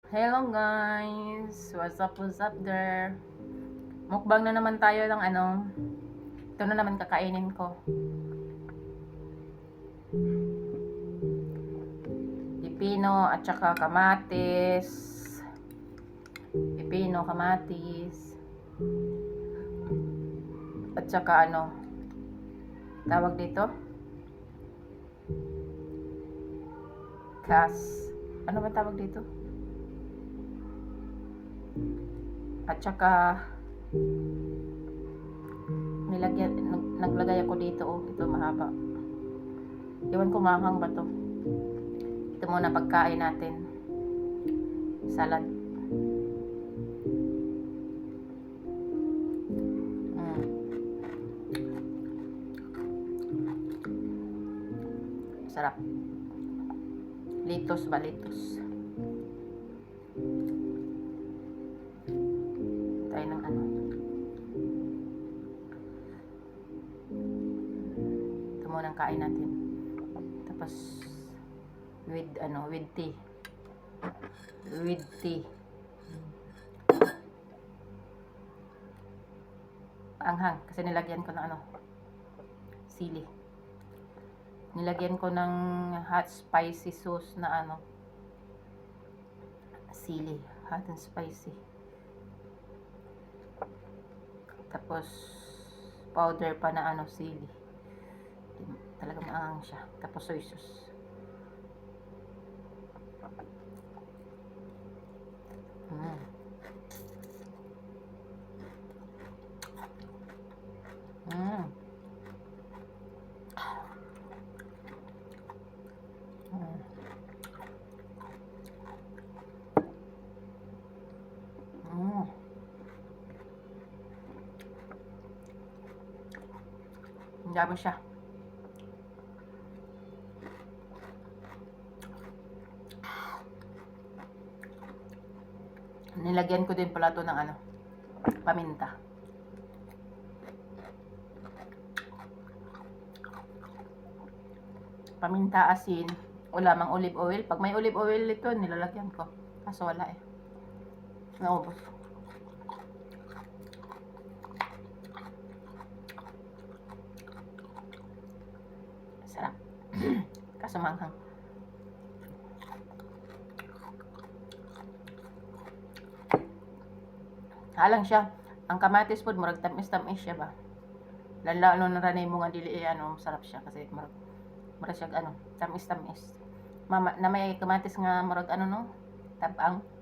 Hello guys! What's up there? Mukbang na naman tayo ng ito na naman kakainin ko. Pipino at saka kamatis. Pipino, kamatis. At saka tawag dito? Ano ba tawag dito? At saka naglagay ako dito, ito mahaba. Iwan ko mahang ba to? Ito muna pagkain natin. Salad. Sarap. Litos ba? Litos. Tayo ng ito muna ang kain natin. Tapos with tea. With tea. Anghang kasi nilagyan ko ng sili. Nilagyan ko ng hot spicy sauce na sili, hot and spicy. Tapos powder pa na sili. Talagang maanghang siya. Tapos soy sauce. Ang dami siya. Nilagyan ko din pala ito ng paminta. Paminta, asin, o lamang olive oil. Pag may olive oil ito, nilalagyan ko. Kaso wala eh. Naubos. Sarap. Kaso manghang. Halang siya. Ang kamatis po, murag tamis-tamis siya ba? Lalo na ranay mo nga dili sarap siya kasi murag siya tamis-tamis. Na may kamatis nga murag tabang.